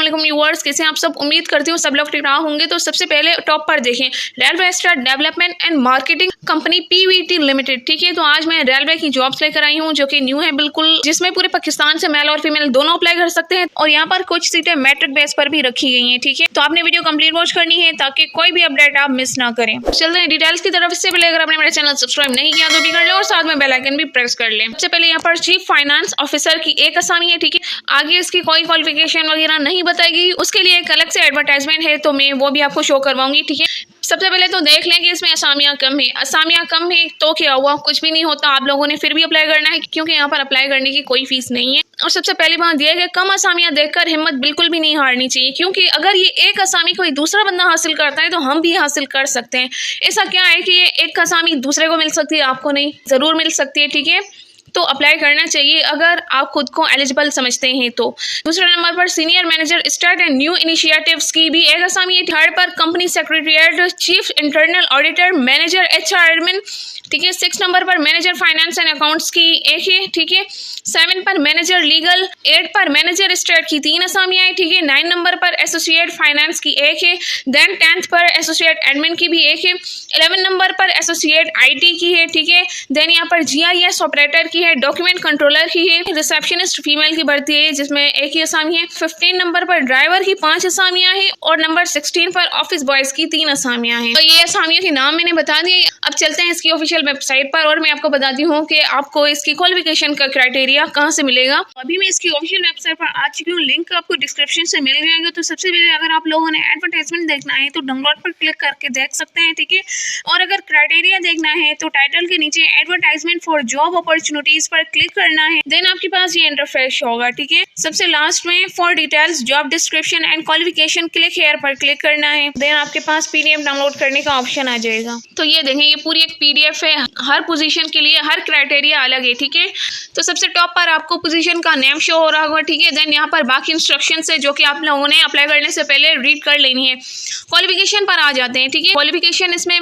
वालेकुम व्यूअर्स, कैसे आप सब? उम्मीद करती हूँ सब लोग ठीक ठाक होंगे। तो सबसे पहले टॉप पर देखें, railway staff development and marketing company Pvt limited. ठीक है, तो आज मैं रेलवे की जॉब्स लेकर आई हूँ जो कि न्यू है बिल्कुल, जिसमें पूरे पाकिस्तान से मेल और फीमेल दोनों अप्लाई कर सकते हैं और यहाँ पर कुछ सीटें मैट्रिक बेस पर भी रखी गई हैं। ठीक है, तो आपने वीडियो कंप्लीट वॉच करनी है ताकि कोई भी अपडेट आप मिस ना करें। चलते हैं डिटेल्स की तरफ। इससे पहले अगर आपने मेरा चैनल सब्सक्राइब नहीं किया तो भी कर ले और साथ में बेल आइकन भी प्रेस कर ले। सबसे पहले यहाँ पर चीफ फाइनेंस ऑफिसर की एक असामी है। ठीक है, आगे इसकी कोई क्वालिफिकेशन वगैरह नहीं बताएगी, उसके लिए एक अलग से एडवर्टाइजमेंट है तो मैं वो भी आपको शो करवाऊंगी। ठीक है, सबसे पहले तो देख लें कि इसमें असामियाँ कम है। असामियाँ कम है तो क्या हुआ, कुछ भी नहीं होता, आप लोगों ने फिर भी अप्लाई करना है क्योंकि यहाँ पर अप्लाई करने की कोई फीस नहीं है। और सबसे पहली बात यह है कि कम असामियाँ देखकर हिम्मत बिल्कुल भी नहीं हारनी चाहिए, क्योंकि अगर ये एक असामी कोई दूसरा बंदा हासिल करता है तो हम भी हासिल कर सकते हैं। ऐसा क्या है कि ये एक असामी दूसरे को मिल सकती है, आपको नहीं, ज़रूर मिल सकती है। ठीक है, तो अप्लाई करना चाहिए अगर आप खुद को एलिजिबल समझते हैं तो। दूसरे नंबर पर senior manager start and new initiatives की भी एक असामी है। थर्ड पर company secretariat chief internal auditor manager HR admin. ठीक है, 6 नंबर पर मैनेजर फाइनेंस एंड अकाउंट्स की एक है। ठीक है, 7 पर मैनेजर लीगल, 8 पर मैनेजर स्टेट की 3 असामियाँ हैं। ठीक है, 9 नंबर पर एसोसिएट फाइनेंस की एक है। देन 10th पर एसोसिएट एडमिन की भी एक है। 11 नंबर पर एसोसिएट आईटी की है। ठीक है, देन यहाँ पर जीआईएस ऑपरेटर की है, डॉक्यूमेंट कंट्रोलर की है, रिसेप्शनिस्ट फीमेल की भर्ती है जिसमें एक ही असामी है। 15 नंबर पर ड्राइवर की 5 असामियाँ हैं और नंबर 16 पर ऑफिस बॉयज की 3 असामियाँ हैं। तो ये असामियों के नाम मैंने बता दिए। अब चलते हैं इसकी ऑफिशियल वेबसाइट पर और मैं आपको बताती हूँ कि आपको इसकी क्वालिफिकेशन का क्राइटेरिया कहाँ से मिलेगा। अभी मैं इसकी ऑफिशियल वेबसाइट पर आ चुकी हूँ, लिंक आपको डिस्क्रिप्शन से मिल जाएगा। तो सबसे पहले अगर आप लोगों ने एडवर्टाइजमेंट देखना है तो डाउनलोड पर क्लिक करके देख सकते हैं। ठीक है, और अगर क्राइटेरिया देखना है तो टाइटल के नीचे एडवर्टाइजमेंट फॉर जॉब अपॉर्चुनिटीज पर क्लिक करना है। देन आपके पास ये इंटरफेस होगा। ठीक है, सबसे लास्ट में for details job description and qualification click here पर क्लिक करना है। देन आपके पास पीडीएफ डाउनलोड करने का ऑप्शन आ जाएगा। तो ये देखें, ये पूरी एक पीडीएफ है, हर पोजीशन के लिए हर क्राइटेरिया अलग है। ठीक है, तो सबसे टॉप पर आपको पोजीशन का नेम शो हो रहा होगा। ठीक है, देन यहाँ पर बाकी इंस्ट्रक्शन है जो कि आप लोगों ने अप्लाई करने से पहले रीड कर लेनी है। क्वालिफिकेशन पर आ जाते हैं। ठीक है, क्वालिफिकेशन इसमें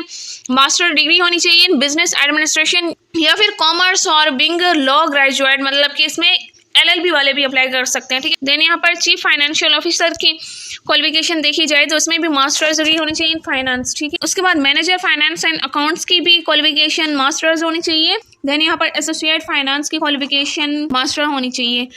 मास्टर डिग्री होनी चाहिए इन बिजनेस एडमिनिस्ट्रेशन या फिर कॉमर्स और बिंग लॉ ग्रेजुएट, मतलब कि इसमें एलएलबी वाले भी अप्लाई कर सकते हैं। ठीक है, देन यहाँ पर चीफ फाइनेंशियल ऑफिसर की क्वालिफिकेशन देखी जाए तो उसमें भी मास्टर्स डिग्री होनी चाहिए इन फाइनेंस। ठीक है, उसके बाद मैनेजर फाइनेंस एंड अकाउंट्स की भी क्वालिफिकेशन मास्टर्स होनी चाहिए। देन यहाँ पर एसोसिएट फाइनेंस की क्वालिफिकेशन मास्टर होनी चाहिए।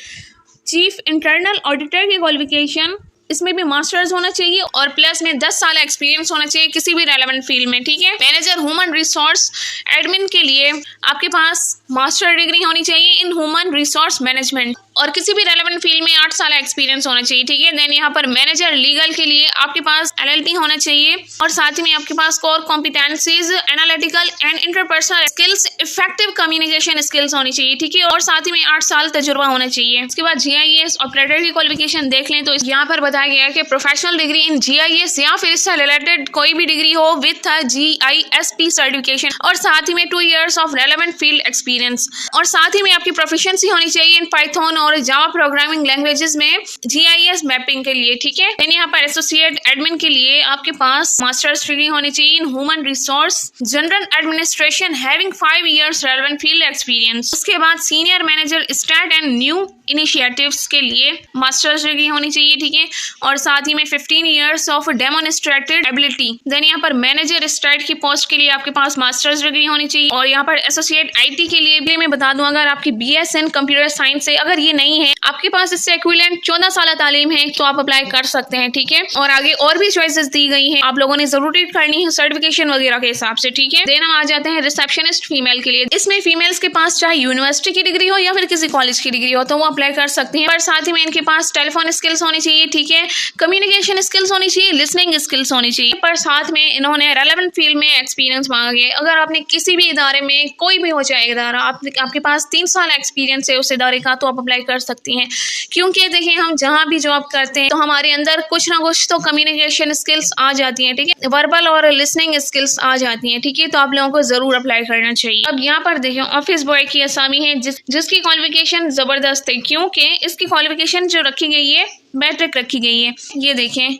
चीफ इंटरनल ऑडिटर की क्वालिफिकेशन इसमें भी मास्टर्स होना चाहिए और प्लस में 10 साल एक्सपीरियंस होना चाहिए किसी भी रेलेवेंट फील्ड में। ठीक है, मैनेजर ह्यूमन रिसोर्स एडमिन के लिए आपके पास मास्टर डिग्री होनी चाहिए इन ह्यूमन रिसोर्स मैनेजमेंट और किसी भी रेलेवेंट फील्ड में 8 साल एक्सपीरियंस होना चाहिए। ठीक है, देन यहाँ पर मैनेजर लीगल के लिए आपके पास एलएलबी होना चाहिए और साथ ही में आपके पास core competencies, analytical and interpersonal skills, effective communication skills होनी चाहिए। ठीक है, और साथ ही में 8 साल तजुर्बा होना चाहिए। उसके बाद जीआईएस ऑपरेटर की क्वालिफिकेशन देख लें तो यहाँ पर बताया गया है कि प्रोफेशनल डिग्री इन जीआईएस या फिर इससे रिलेटेड कोई भी डिग्री हो विथ जीआईएसपी सर्टिफिकेशन और साथ ही में 2 years of relevant field experience और साथ ही में आपकी प्रोफिशिएंसी होनी चाहिए इन पाइथन और जावा प्रोग्रामिंग लैंग्वेजेस में जीआईएस मैपिंग के लिए। ठीक है, देन यहाँ पर एसोसिएट एडमिन के लिए आपके पास मास्टर्स डिग्री होनी चाहिए in human resource general administration having 5 years relevant field experience. उसके बाद senior manager start and new initiatives के लिए मास्टर्स डिग्री होनी चाहिए। ठीक है, और साथ ही में 15 years of demonstrated ability. Then यहाँ पर मैनेजर स्टार्ट की पोस्ट के लिए आपके पास मास्टर्स डिग्री होनी चाहिए और यहाँ पर एसोसिएट आईटी के लिए भी मैं बता दूं, अगर आपकी बीएस इन कंप्यूटर साइंस है, अगर ये नहीं है, आपके पास इससे इक्विवेलेंट 14 साल तालीम है तो आप अप्लाई कर सकते हैं। ठीक है, और आगे और भी चॉइसेस दी गई हैं, आप लोगों ने जरूर रीड करनी है सर्टिफिकेशन वगैरह के हिसाब से। ठीक है, देन हम आ जाते हैं रिसेप्शनिस्ट फीमेल के लिए। इसमें फीमेल्स के पास चाहे यूनिवर्सिटी की डिग्री हो या फिर किसी कॉलेज की डिग्री हो तो वो अप्लाई कर सकती हैं, पर साथ ही में इनके पास टेलीफोन स्किल्स होनी चाहिए। ठीक है, कम्युनिकेशन स्किल्स होनी चाहिए, लिसनिंग स्किल्स होनी चाहिए, पर साथ में इन्होंने रेलेवेंट फील्ड में एक्सपीरियंस मांगा है। अगर आपने किसी भी इदारे में, कोई भी हो जाए इदारा, आपके पास 3 साल एक्सपीरियंस है उस इदारे का तो आप अप्लाई कर सकती हैं, क्योंकि देखिए हम जहाँ भी जॉब करते हैं तो हमारे अंदर कुछ ना कुछ तो कम्युनिकेशन स्किल्स आ जाती हैं। ठीक है, वर्बल और लिसनिंग स्किल्स आ जाती हैं। ठीक है, तो आप लोगों को जरूर अप्लाई करना चाहिए। अब यहाँ पर देखिए ऑफिस बॉय की असामी है जिसकी क्वालिफिकेशन जबरदस्त है, क्योंकि इसकी क्वालिफिकेशन जो रखी गई है मैट्रिक रखी गई है। ये देखें,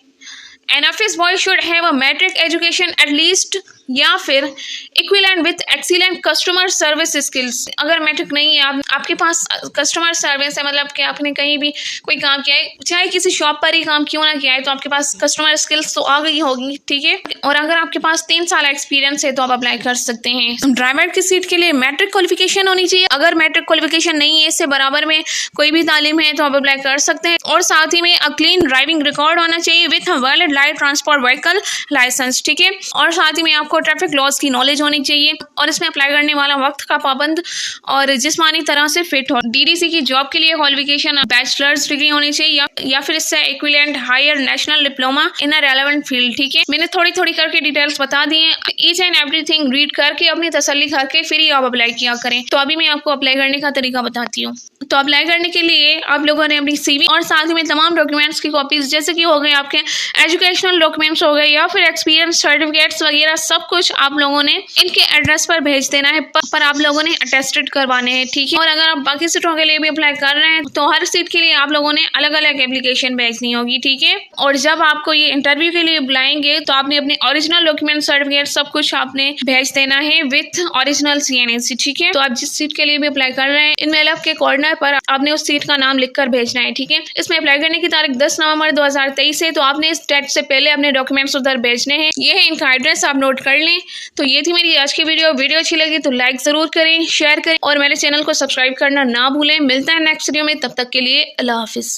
an office boy should have a matric education at least या फिर equivalent with excellent customer service skills. अगर मैट्रिक नहीं है, आपके पास कस्टमर सर्विस है, मतलब कि आपने कहीं भी कोई काम किया है, चाहे किसी शॉप पर ही काम क्यों ना किया है, तो आपके पास कस्टमर स्किल्स तो आ गई होगी, ठीक है। और अगर आपके पास 3 साल एक्सपीरियंस है तो आप अप्लाई कर सकते हैं। ड्राइवर की सीट के लिए मैट्रिक क्वालिफिकेशन होनी चाहिए। अगर मैट्रिक क्वालिफिकेशन नहीं है, इससे बराबर में कोई भी तालीम है तो आप अप्लाई कर सकते हैं। और साथ ही में अ क्लीन ड्राइविंग रिकॉर्ड होना चाहिए with valid light transport vehicle licence, ठीक है। और साथ ही में आपको ट्रैफिक लॉज की नॉलेज होनी चाहिए और इसमें अप्लाई करने वाला वक्त का पाबंद और जिस्मानी तरह से फिट हो। डीडीसी की जॉब के लिए क्वालिफिकेशन बैचलर्स डिग्री होनी चाहिए या फिर इससे equivalent higher national diploma in a relevant field, ठीक है। मैंने थोड़ी थोड़ी करके डिटेल्स बता दी हैं। ईच एंड एवरीथिंग रीड करके अपनी तसल्ली करके फिर ही आप अप्लाई किया करें। तो अभी मैं आपको अप्लाई करने का तरीका बताती हूँ। तो अप्लाई करने के लिए आप लोगों ने अपनी सीवी और साथ ही में तमाम डॉक्यूमेंट्स की कॉपीज, जैसे कि हो गए आपके एजुकेशनल डॉक्यूमेंट्स हो गए या फिर एक्सपीरियंस सर्टिफिकेट्स वगैरह, सब कुछ आप लोगों ने इनके एड्रेस पर भेज देना है, पर आप लोगों ने अटेस्टेड करवाने हैं, ठीक है। और अगर आप बाकी सीटों के लिए भी अप्लाई कर रहे हैं तो हर सीट के लिए आप लोगों ने अलग अलग एप्लीकेशन भेजनी होगी, ठीक है। और जब आपको ये इंटरव्यू के लिए बुलाएंगे तो आपने अपने ओरिजिनल डॉक्यूमेंट सर्टिफिकेट सब कुछ आपने भेज देना है विथ ओरिजिनल CNC, ठीक है। तो आप जिस सीट के लिए भी अप्लाई कर रहे हैं, इनमें अलग के कॉर्नर पर आपने उस सीट का नाम लिखकर भेजना है, ठीक है। इसमें अप्लाई करने की तारीख 10 नवंबर 2023 है, तो आपने इस डेट से पहले अपने डॉक्यूमेंट्स उधर भेजने हैं। ये है इनका एड्रेस, आप नोट कर लें। तो ये थी मेरी आज की वीडियो अच्छी लगी तो लाइक जरूर करें, शेयर करें और मेरे चैनल को सब्सक्राइब करना ना भूलें। मिलता है नेक्स्ट वीडियो में, तब तक के लिए अल्लाह हाफिज।